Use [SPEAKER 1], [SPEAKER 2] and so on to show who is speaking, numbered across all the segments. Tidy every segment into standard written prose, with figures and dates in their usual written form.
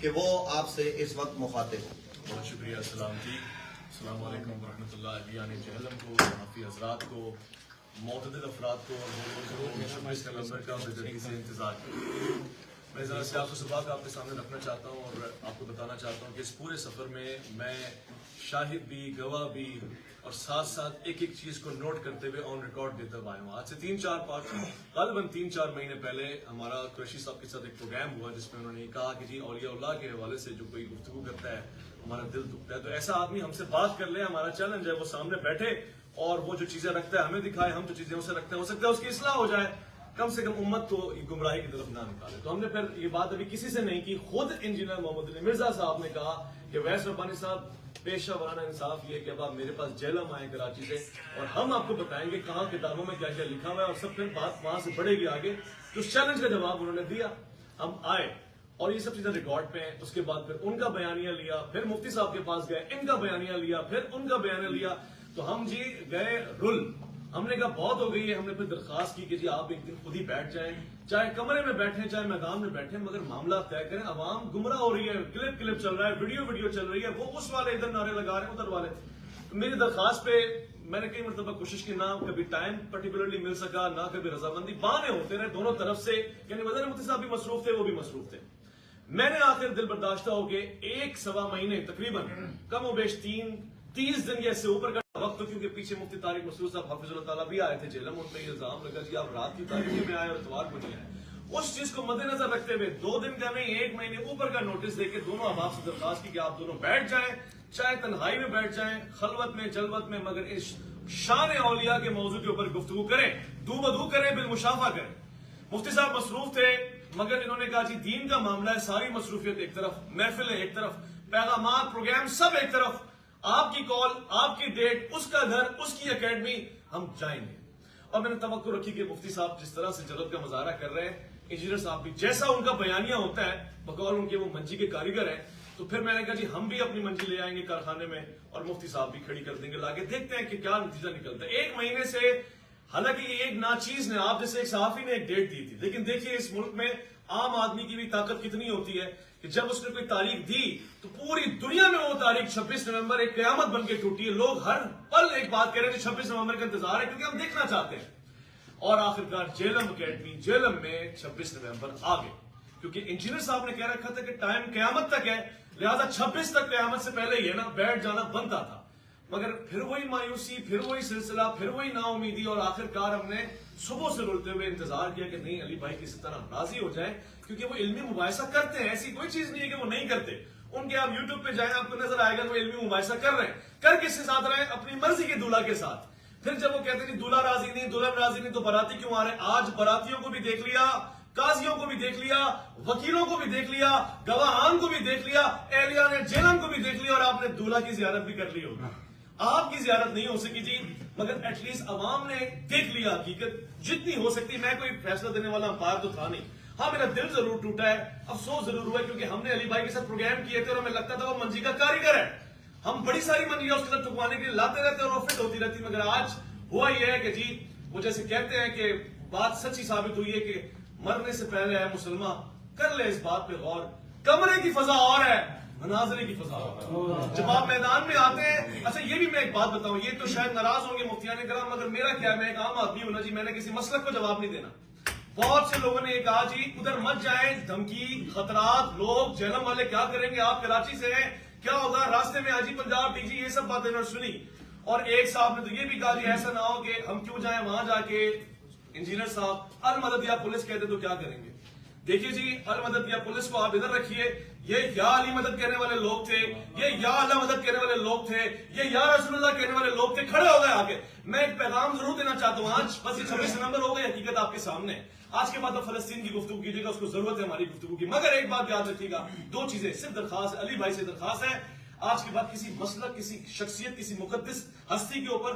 [SPEAKER 1] کہ وہ آپ سے اس وقت مخاطب ہوں.
[SPEAKER 2] بہت شکریہ. السلام جی. السلام علیکم ورحمۃ اللہ. ابیان جہلم کو، صحافی حضرات کو، معتدل افراد کو اور 26 نومبر کا بے دردی سے انتظار کریں. میں ذرا سیاق و سباق آپ کے سامنے رکھنا چاہتا ہوں اور آپ کو بتانا چاہتا ہوں کہ اس پورے سفر میں شاہد بھی، گواہ بھی اور ساتھ ساتھ ایک ایک چیز کو نوٹ کرتے ہوئے آن ریکارڈ دیتا ہوا ہوں. آج سے 3-4 مہینے پہلے ہمارا قریشی صاحب کے ساتھ ایک پروگرام ہوا جس میں انہوں نے کہا کہ جی اولیاء اللہ کے حوالے سے جو کوئی گفتگو کرتا ہے ہمارا دل دکھتا ہے. تو ایسا آدمی ہم سے بات کر لے، ہمارا چیلنج ہے وہ سامنے بیٹھے اور وہ جو چیزیں رکھتا ہے ہمیں دکھائے، ہم جو چیزیں اسے رکھتے ہیں ہو سکتا ہے اس کی اصلاح ہو جائے، کم سے کم امت کو گمراہی کی طرف نہ نکالے. تو ہم نے پھر یہ بات ابھی کسی سے نہیں کی، خود انجینئر محمد علی مرزا صاحب نے کہا کہ ویس ربانی صاحب پیشہ ورانہ انصاف یہ کہ اب آپ میرے پاس جیلم آئے کراچی سے اور ہم آپ کو بتائیں گے کہاں کتابوں میں کیا کیا لکھا ہوا ہے اور سب پھر بات وہاں سے بڑھے گی آگے. تو اس چیلنج کا جواب انہوں نے دیا، ہم آئے اور یہ سب چیزیں ریکارڈ پہ ہیں. اس کے بعد پھر ان کا بیانیہ لیا، پھر مفتی صاحب کے پاس گئے، ان کا بیانیہ لیا، پھر ان کا بیانیہ لیا. تو ہم جی گئے رل، ہم نے کہا بہت ہو گئی ہے. ہم نے پھر درخواست کی کہ جی آپ ایک دن خود ہی بیٹھ جائیں، چاہے کمرے میں بیٹھیں چاہے میدان میں بیٹھیں، مگر معاملہ طے کریں. عوام گمراہ ہو رہی ہے، کلپ چل رہا ہے، ویڈیو چل رہی ہے، وہ اس والے ادھر نعرے لگا رہے ہیں ادھر والے. میری درخواست پہ میں نے کئی مرتبہ کوشش کی، نہ کبھی ٹائم پرٹیکولرلی مل سکا، نہ کبھی رضامندی، بہانے ہوتے رہے دونوں طرف سے. یعنی وزیر مفتی صاحب بھی مصروف تھے، وہ بھی مصروف تھے. میں نے آخر دل برداشتہ ہو کے 1-1.25 مہینے تقریباً کم و بیش 30 دن یا اس سے اوپر کا وقت، کیونکہ پیچھے مفتی طارق مسعود صاحب حافظ اللہ تعالیٰ بھی آئے تھے جیلم. ان پہ یہ الزام لگا جی آپ رات کی تاریخ میں آئے اور اتوار کو نہیں آئے. اس چیز کو مد نظر رکھتے ہوئے 2 دن کا نہیں 1 مہینے اوپر کا نوٹس دے کے دونوں احباب سے درخواست کی کہ آپ دونوں بیٹھ جائیں، چاہے تنہائی میں بیٹھ جائیں، خلوت میں جلوت میں، مگر اس شان اولیاء کے موضوع کے اوپر گفتگو کریں، دو بدو کریں، بالمشافہ کریں. مفتی صاحب مصروف تھے مگر انہوں نے کہا جی دین کا معاملہ ہے، ساری مصروفیت ایک طرف، محفلیں ایک طرف، پیغامات، پروگرام سب ایک طرف، آپ کی کال، آپ کی ڈیٹ، اس کا گھر، اس کی اکیڈمی، ہم جائیں گے. اور میں نے توقع رکھی کہ مفتی صاحب جس طرح سے جرات کا مظاہرہ کر رہے ہیں، انجینئر صاحب بھی جیسا ان کا بیانیہ ہوتا ہے، بقول ان کے وہ منجی کے کاریگر ہیں. تو پھر میں نے کہا جی ہم بھی اپنی منجی لے آئیں گے کارخانے میں اور مفتی صاحب بھی کھڑی کر دیں گے، لاکے دیکھتے ہیں کہ کیا نتیجہ نکلتا ہے. 1 مہینے سے، حالانکہ یہ ایک ناچیز نے، آپ جیسے ایک صحافی نے ایک ڈیٹ دی تھی، لیکن دیکھیے اس ملک میں عام آدمی کی بھی طاقت کتنی ہوتی ہے کہ جب اس نے کوئی تاریخ دی تو پوری دنیا میں وہ تاریخ 26 نومبر ایک قیامت بن کے ٹوٹی ہے. لوگ ہر پل ایک بات کہہ رہے ہیں کہ 26 نومبر کا انتظار ہے کیونکہ ہم دیکھنا چاہتے ہیں. اور آخرکار جیلم اکیڈمی جیلم میں 26 نومبر آ گئے، کیونکہ انجینئر صاحب نے کہہ رکھا تھا کہ ٹائم قیامت تک ہے، لہذا 26 تک قیامت سے پہلے ہی ہے نا بیٹھ جانا بنتا تھا. مگر پھر وہی مایوسی، پھر وہی سلسلہ، پھر وہی نا امیدی، اور آخرکار ہم نے صبح سے رلتے ہوئے انتظار کیا کہ نہیں علی بھائی کسی طرح راضی ہو جائے، کیونکہ وہ علمی مباحثہ کرتے ہیں، ایسی کوئی چیز نہیں ہے کہ وہ نہیں کرتے. ان کے آپ یوٹیوب پہ جائیں آپ کو نظر آئے گا کہ وہ علمی مباحثہ کر رہے ہیں. کر کس کے ساتھ رہے ہیں؟ اپنی مرضی کے دولہا کے ساتھ. پھر جب وہ کہتے ہیں دولہا راضی نہیں، دلہن راضی نہیں، تو باراتی کیوں آ رہے ہیں؟ آج براتیوں کو بھی دیکھ لیا، قاضیوں کو بھی دیکھ لیا، وکیلوں کو بھی دیکھ لیا، گواہان کو بھی دیکھ لیا، اہلیان جیلم کو بھی دیکھ لیا، اور آپ نے دولہا کی زیارت بھی کر لی ہوگی. آپ کی زیارت نہیں ہو سکی جی، مگر ایٹ لیسٹ عوام نے دیکھ لیا حقیقت جتنی ہو سکتی. میں کوئی فیصلہ دینے والا امپائر تو تھا نہیں. ہاں میرا دل ضرور ٹوٹا ہے، افسوس ضرور ہوا ہے، کیونکہ ہم نے علی بھائی کے ساتھ پروگرام کیے تھے اور ہمیں لگتا تھا وہ منجی کا کاریگر ہے. ہم بڑی ساری منجیاں اس کے ساتھ ٹکوانے کے لیے لاتے رہتے اور وہ فٹ ہوتی رہتی. مگر آج ہوا یہ ہے کہ جی وہ جیسے کہتے ہیں کہ بات سچی ثابت ہوئی ہے کہ مرنے سے پہلے ہے مسلمان، کر لے اس بات پہ غور. کمرے کی فضا اور ہے، مناظرے کی فضا اور ہے. جب آپ میدان میں آتے ہیں، اچھا یہ بھی میں ایک بات بتاؤں، یہ تو شاید ناراض ہوں گے مفتیان کرام، مگر میرا کیا، میں ایک عام آدمی ہوں نا جی، میں نے کسی مسلک کو جواب نہیں دینا. بہت سے لوگوں نے یہ کہا جی ادھر مت جائیں، دھمکی، خطرات، لوگ جیلم والے کیا کریں گے، آپ کراچی سے ہیں، کیا ہوگا راستے میں آجی پنجاب ڈی جی، یہ سب باتیں میں سنی. اور ایک صاحب نے تو یہ بھی کہا جی ایسا نہ ہو کہ ہم کیوں جائیں وہاں جا کے انجینئر صاحب المدد یا پولیس کہتے تو کیا کریں گے. دیکھیے جی المدد یا پولیس کو آپ ادھر رکھیے، یہ یا علی مدد کہنے والے لوگ تھے، یہ یا اللہ مدد کہنے والے لوگ تھے، یہ یا رسول اللہ کہنے والے لوگ تھے، کھڑے ہو گئے آگے. میں ایک پیغام ضرور دینا چاہتا ہوں آج، بس یہ 26 نومبر ہو گئی، حقیقت آپ کے سامنے. آج کے بعد آپ فلسطین کی گفتگو کیجیے گا، اس کو ضرورت ہے ہماری گفتگو کی. مگر ایک بات یاد رکھیے گا، 2 چیزیں صرف درخواست علی بھائی سے درخواست ہے، آج کے بعد کسی مسلک، کسی شخصیت، کسی مقدس ہستی کے اوپر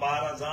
[SPEAKER 3] 12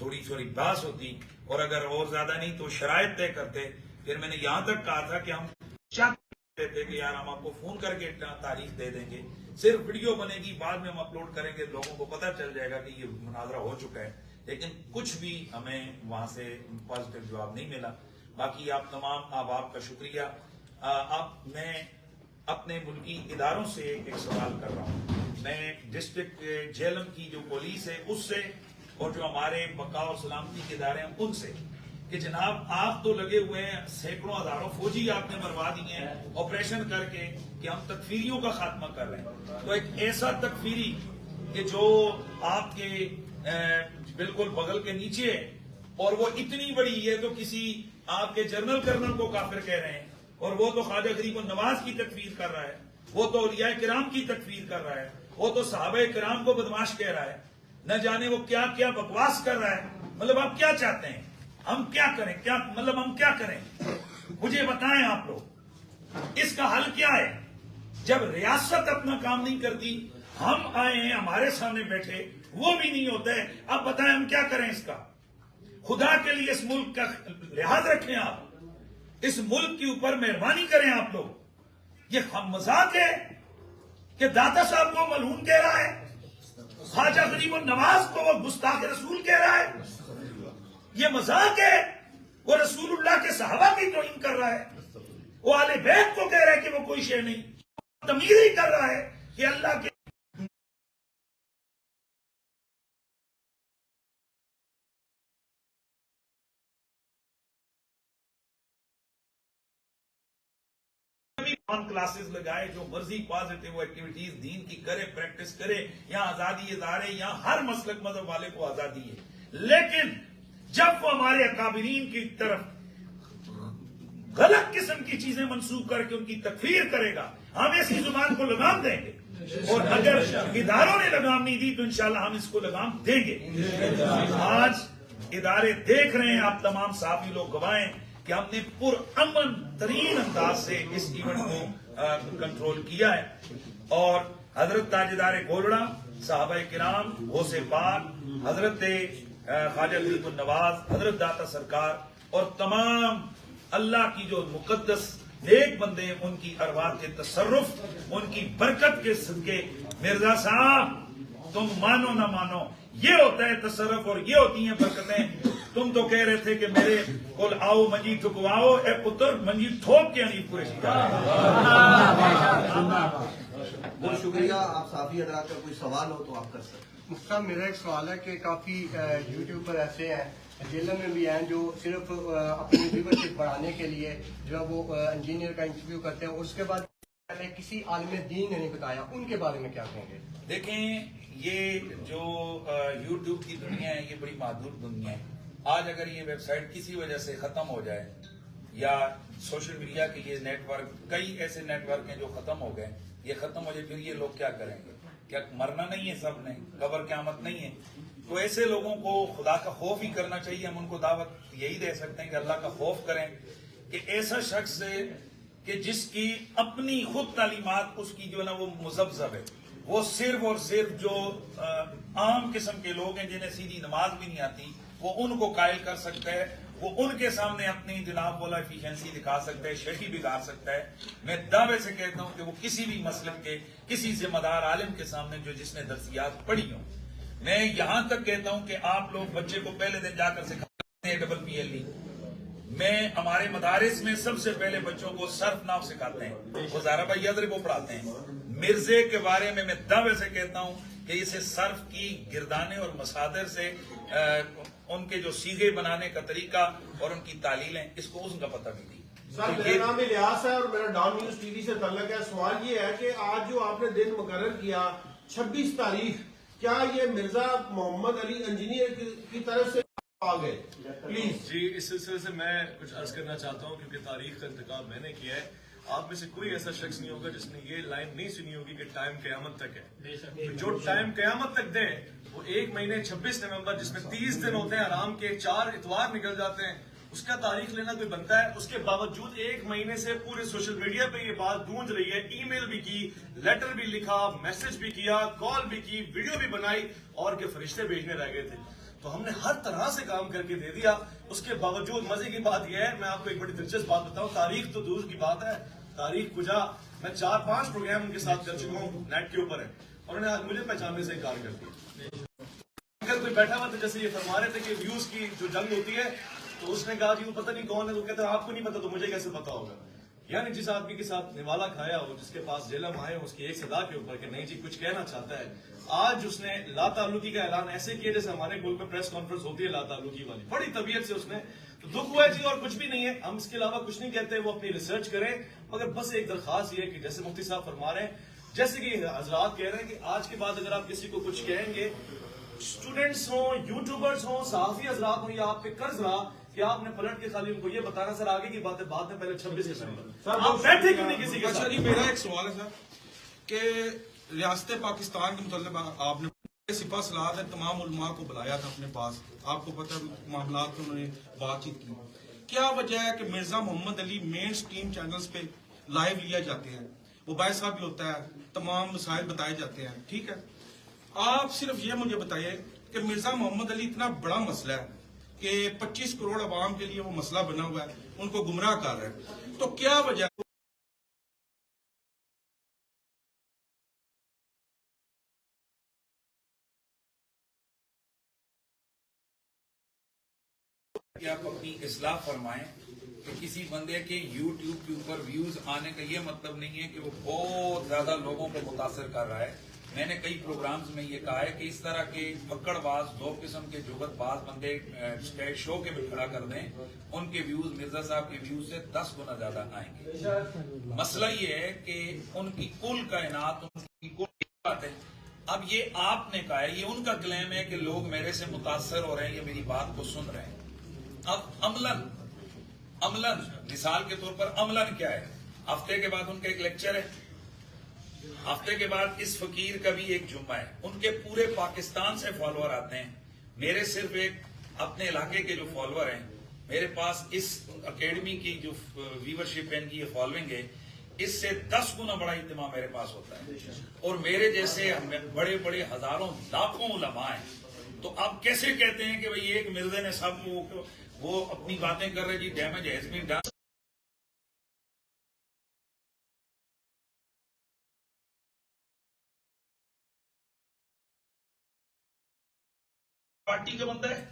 [SPEAKER 3] تھوڑی تھوڑی بحث ہوتی، اور اگر اور زیادہ نہیں تو شرائط طے کرتے. پھر میں نے یہاں تک کہا تھا کہ ہم چاہتے تھے کہ یار ہم آپ کو فون کر کے تاریخ دے دیں گے، صرف ویڈیو بنے گی، بعد میں ہم اپلوڈ کریں گے، لوگوں کو پتہ چل جائے گا کہ یہ مناظرہ ہو چکا ہے. لیکن کچھ بھی ہمیں وہاں سے پازیٹیو جواب نہیں ملا. باقی آپ تمام احباب کا شکریہ. اب میں اپنے ملکی اداروں سے ایک سوال کر رہا ہوں. میں ڈسٹرکٹ جہلم کی جو پولیس ہے اس سے، اور جو ہمارے بقا اور سلامتی کے ادارے ہیں ان سے، کہ جناب آپ تو لگے ہوئے ہیں، سینکڑوں ہزاروں فوجی آپ نے مروا دیے ہیں آپریشن کر کے کہ ہم تکفیریوں کا خاتمہ کر رہے ہیں. تو ایک ایسا تکفیری کہ جو آپ کے بالکل بغل کے نیچے ہے، اور وہ اتنی بڑی ہے تو کسی آپ کے جنرل کرنل کو کافر کہہ رہے ہیں، اور وہ تو خواجہ غریب النواز کی تکفیر کر رہا ہے، وہ تو اولیاء کرام کی تکفیر کر رہا ہے، وہ تو صحابہ کرام کو بدماش کہہ رہا ہے، نہ جانے وہ کیا کیا بکواس کر رہا ہے. مطلب آپ کیا چاہتے ہیں ہم کیا کریں؟ کیا مطلب ہم کیا کریں؟ مجھے بتائیں آپ لوگ اس کا حل کیا ہے؟ جب ریاست اپنا کام نہیں کرتی، ہم آئے ہیں ہمارے سامنے بیٹھے، وہ بھی نہیں ہوتا ہے. اب بتائیں ہم کیا کریں اس کا؟ خدا کے لیے اس ملک کا لحاظ رکھیں، آپ اس ملک کے اوپر مہربانی کریں. آپ لوگ یہ مذاق ہے کہ داتا صاحب کو ملعون کہہ رہا ہے، خواجہ غریب النواز کو وہ گستاخ رسول کہہ رہا ہے. یہ مذاق ہے. وہ رسول اللہ کے صحابہ کی توہین کر رہا ہے، وہ آل بیت کو کہہ رہا ہے کہ وہ کوئی شے نہیں، تمہید ہی کر رہا ہے کہ اللہ کے کلاسز لگائے، جو مرضی پازیٹیو ایکٹیویٹیز دین کی کرے، پریکٹس کرے. یہاں آزادی ادارے، یہاں ہر مسلک مذہب والے کو آزادی ہے. لیکن جب وہ ہمارے اکابرین کی طرف غلط قسم کی چیزیں منسوخ کر کے ان کی تکفیر کرے گا، ہم ایسی زبان کو لگام دیں گے. اور اگر اداروں نے لگام نہیں دی تو انشاءاللہ ہم اس کو لگام دیں گے. آج ادارے دیکھ رہے ہیں، آپ تمام صحافی لوگ گواہیں کہ ہم نے پرامن ترین انداز سے اس ایونٹ کو کنٹرول کیا ہے. اور حضرت تاجدار گولڑا، صحابہ کرام، غوث پاک، حضرت خواجہ غریب النواز، حضرت داتا سرکار اور تمام اللہ کی جو مقدس نیک بندے ہیں، ان کی ارواح کے تصرف، ان کی برکت کے صدقے. مرزا صاحب تم مانو نہ مانو، یہ ہوتا ہے تصرف اور یہ ہوتی ہیں برکتیں. تم تو کہہ رہے تھے کہ میرے کول آؤ منجی ٹھکواؤ، اے پتر منجی ٹھوک کے نہیں پورے.
[SPEAKER 1] بہت شکریہ. آپ صحافی حضرات کا کوئی سوال ہو تو آپ کر سکتے ہیں.
[SPEAKER 4] مختار، میرا ایک سوال ہے کہ کافی یوٹیوب پر ایسے ہیں، جیلوں میں بھی ہیں، جو صرف اپنی ویورشپ بڑھانے کے لیے جو ہے وہ انجینئر کا انٹرویو کرتے ہیں، اس کے بعد کسی عالم دین نے نہیں بتایا. ان کے بارے میں کیا کہیں گے؟
[SPEAKER 3] دیکھیں، یہ جو یوٹیوب کی دنیا ہے یہ بڑی محدود دنیا ہے. آج اگر یہ ویب سائٹ کسی وجہ سے ختم ہو جائے، یا سوشل میڈیا کے یہ نیٹ ورک، کئی ایسے نیٹ ورک ہیں جو ختم ہو گئے، یہ ختم ہو جائے، پھر یہ لوگ کیا کریں گے؟ کیا مرنا نہیں ہے سب نے؟ قبر قیامت نہیں ہے؟ تو ایسے لوگوں کو خدا کا خوف ہی کرنا چاہیے. ہم ان کو دعوت یہی دے سکتے ہیں کہ اللہ کا خوف کریں. کہ ایسا شخص ہے کہ جس کی اپنی خود تعلیمات، اس کی جو ہے نا وہ مذبذب ہے، وہ صرف اور صرف جو عام قسم کے لوگ ہیں جنہیں سیدھی نماز بھی نہیں آتی، وہ ان کو قائل کر سکتا ہے. وہ ان کے سامنے اپنی جناب والا ایفیشنسی دکھا سکتا ہے، شیخی بگاڑ سکتا ہے. میں دعوے سے کہتا ہوں کہ وہ کسی بھی مسلک کے کسی ذمہ دار عالم کے سامنے جس نے درسیات پڑھی ہوں، میں یہاں تک کہتا ہوں کہ آپ لوگ بچے کو پہلے دن جا کر سکھاتے ہیں PLE. میں ہمارے مدارس میں سب سے پہلے بچوں کو صرف ناو سکھاتے ہیں، وزارہ بھائی یادر وہ پڑھاتے ہیں. مرزے کے بارے میں دعوے سے کہتا ہوں کہ اسے صرف کی گردانے اور مصادر سے ان کے جو سیغے بنانے کا طریقہ اور ان کی تعلیلیں، اس کو اس کا پتہ بھی نہیں.
[SPEAKER 5] سر، میرا نام الیاس ہے اور میرا ڈان نیوز ٹی وی سے تعلق ہے. سوال یہ ہے کہ آج جو آپ نے دن مقرر کیا 26 تاریخ، کیا یہ مرزا محمد علی انجینئر کی طرف سے آ گئے؟ پلیز.
[SPEAKER 2] جی، اس سلسلے سے میں کچھ عرض کرنا چاہتا ہوں، کیونکہ تاریخ کا انتخاب میں نے کیا ہے. آپ میں سے کوئی ایسا شخص نہیں ہوگا جس نے یہ لائن نہیں سنی ہوگی کہ ٹائم قیامت تک ہے. جو ٹائم قیامت تک دے وہ 1 مہینے 26 نومبر، جس میں 30 دن ہوتے ہیں آرام کے، 4 اتوار نکل جاتے ہیں، اس کا تاریخ لینا کوئی بنتا ہے؟ اس کے باوجود 1 مہینے سے پورے سوشل میڈیا پہ یہ بات گونج رہی ہے. ای میل بھی کی، لیٹر بھی لکھا، میسج بھی کیا، کال بھی کی، ویڈیو بھی بنائی، اور کہ فرشتے بھیجنے رہ گئے تھے. تو ہم نے ہر طرح سے کام کر کے دے دیا. اس کے باوجود مزے کی بات یہ ہے, میں آپ کو ایک بڑی دلچسپ بات بتاؤں, تاریخ تو دور کی بات ہے, تاریخ کجا, میں 4-5 پروگرام ان کے ساتھ کر چکا ہوں, نیٹ کے اوپر ہے, اور انہوں نے آج مجھے پہچاننے سے انکار کر دیا. اگر کوئی بیٹھا ہوا تھا, جیسے یہ فرما رہے تھے کہ ویوز کی جو جنگ ہوتی ہے, تو اس نے کہا جی وہ پتہ نہیں کون ہے, تو کہتے ہیں آپ کو نہیں پتا تو مجھے کیسے پتا ہوگا. یعنی جس آدمی کے ساتھ نوالا کھایا ہو, جس کے پاس جیلم آئے ہو, اس کی ایک صدا کے اوپر کہ نہیں جی کچھ کہنا چاہتا ہے, آج اس نے لا تعلقی کا اعلان ایسے کیا جیسے ہمارے ملک میں پریس کانفرنس ہوتی ہے لا تعلقی والی, بڑی طبیعت سے اس نے, تو دکھ ہوا ہے جی, اور کچھ بھی نہیں ہے, ہم اس کے علاوہ کچھ نہیں کہتے, وہ اپنی ریسرچ کریں. مگر بس ایک درخواست یہ ہے کہ جیسے مفتی صاحب فرما رہے ہیں, جیسے کہ حضرات کہہ رہے ہیں کہ آج کے بعد اگر آپ کسی کو کچھ کہیں گے, اسٹوڈنٹس ہوں, یوٹیوبرز ہوں, صحافی حضرات ہوں, یا آپ پہ قرض رہا کہ آپ نے پلٹ کے خالی ان کو یہ بتانا سر آگے کی باتیں بعد میں, پہلے 26 دسمبر آپ بیٹھے کیوں نہیں کسی کے ساتھ.
[SPEAKER 6] اچھا جی, میرا ایک سوال ہے سر کہ ریاست پاکستان کے متعلق آپ نے سپاہ سلاد ہے تمام علماء کو بلایا تھا اپنے پاس, آپ کو پتہ معاملات میں انہوں نے بات چیت کی, کیا وجہ ہے کہ مرزا محمد علی مین سٹریم چینلز پہ لائیو لیا جاتے ہیں, وہ باعث صاحب بھی ہوتا ہے, تمام مسائل بتائے جاتے ہیں, ٹھیک ہے, آپ صرف یہ مجھے بتائیے کہ مرزا محمد علی اتنا بڑا مسئلہ ہے کہ 25 کروڑ عوام کے لیے وہ مسئلہ بنا ہوا ہے, ان کو گمراہ کر رہے ہیں, تو کیا وجہ
[SPEAKER 3] کہ آپ اپنی اصلاح فرمائیں کہ کسی بندے کے یوٹیوب کے اوپر ویوز آنے کا یہ مطلب نہیں ہے کہ وہ بہت زیادہ لوگوں کو متاثر کر رہا ہے. میں نے کئی پروگرامز میں یہ کہا ہے کہ اس طرح کے پکڑ باز, دو قسم کے جگت باز بندے اسٹیج شو کے میں کھڑا کر دیں, ان کے ویوز مرزا صاحب کے ویوز سے 10 گنا زیادہ آئیں گے. مسئلہ یہ ہے کہ ان کی کل کائنات, ان کی کل بات ہے. اب یہ آپ نے کہا ہے, یہ ان کا کلیم ہے کہ لوگ میرے سے متاثر ہو رہے ہیں, یہ میری بات کو سن رہے ہیں. اب عملاً مثال کے طور پر عملاً کیا ہے, ہفتے کے بعد ان کا ایک لیکچر ہے, ہفتے کے بعد اس فقیر کا بھی ایک جمعہ ہے, ان کے پورے پاکستان سے فالوور آتے ہیں. میرے صرف ایک اپنے علاقے کے جو فالوور ہیں, میرے پاس اس اکیڈمی کی جو ویورشپ ہے, ان کی یہ فالوئنگ ہے, اس سے 10 گنا بڑا اجتماع میرے پاس ہوتا ہے. اور میرے جیسے بڑے بڑے ہزاروں لاکھوں علماء ہیں. تو آپ کیسے کہتے ہیں کہ بھئی ایک مرزے نے سب وہ اپنی باتیں کر رہے, جی damage has been done. Party کا بندہ ہے,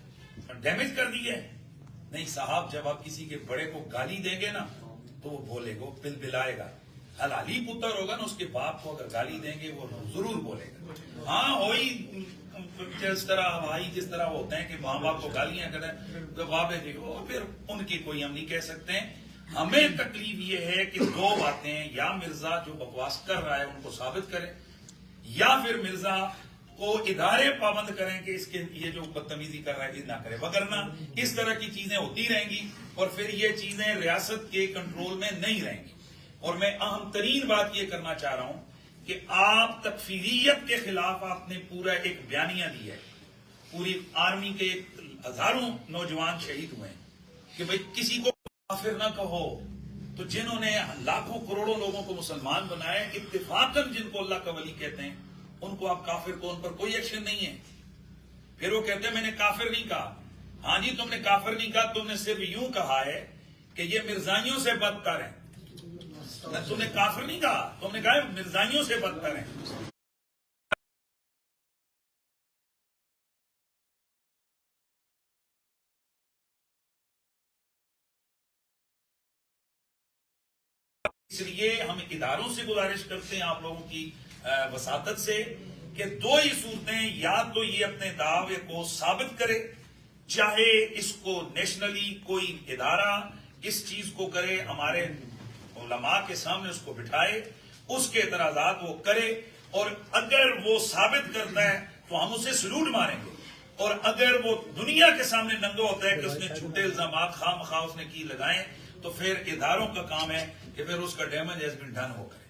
[SPEAKER 3] ڈیمیج کر دی ہے. نہیں صاحب, جب آپ کسی کے بڑے کو گالی دیں گے نا تو وہ بولے گا, بل بلائے گا. حلالی پتر ہوگا نا, اس کے باپ کو اگر گالی دیں گے وہ ضرور بولے گا. ہاں وہی جس طرح بھائی جس طرح ہوتے ہیں کہ ماں باپ کو گالیاں کریں تو بابے جی وہ پھر ان کی کوئی ہم نہیں کہہ سکتے ہیں. ہمیں تکلیف یہ ہے کہ دو باتیں, یا مرزا جو بکواس کر رہا ہے ان کو ثابت کرے, یا پھر مرزا کو ادارے پابند کریں کہ اس کے یہ جو بدتمیزی کر رہا ہے نہ کرے, وگرنہ اس طرح کی چیزیں ہوتی رہیں گی اور پھر یہ چیزیں ریاست کے کنٹرول میں نہیں رہیں گی. اور میں اہم ترین بات یہ کرنا چاہ رہا ہوں کہ آپ تکفیریت کے خلاف آپ نے پورا ایک بیانیہ دیا ہے, پوری آرمی کے ہزاروں نوجوان شہید ہوئے ہیں کہ بھئی کسی کو کافر نہ کہو. تو جنہوں نے لاکھوں کروڑوں لوگوں کو مسلمان بنائے, اتفاقاً جن کو اللہ کا ولی کہتے ہیں, ان کو آپ کافر کو, ان پر کوئی ایکشن نہیں ہے. پھر وہ کہتے ہیں میں نے کافر نہیں کہا. ہاں جی, تم نے کافر نہیں کہا, تم نے صرف یوں کہا ہے کہ یہ مرزائیوں سے بدتر ہیں. تم نے کافر نہیں کہا, تم نے کہا مرزائیوں سے بدتر ہیں. اس لیے ہم اداروں سے گزارش کرتے ہیں, آپ لوگوں کی وساطت سے, کہ دو ہی صورتیں, یا تو یہ اپنے دعوے کو ثابت کرے, چاہے اس کو نیشنلی کوئی ادارہ اس چیز کو کرے, ہمارے علماء کے سامنے اس کو بٹھائے, اس کے اعتراضات وہ کرے, اور اگر وہ ثابت کرتا ہے تو ہم اسے سلوٹ ماریں گے, اور اگر وہ دنیا کے سامنے ننگا ہوتا ہے کہ اس نے جھوٹے الزامات خواہ مخواہ اس نے کی لگائیں, تو پھر اداروں کا کام ہے کہ پھر اس کا ڈیمیج ہیز بین ڈن ہو کرے.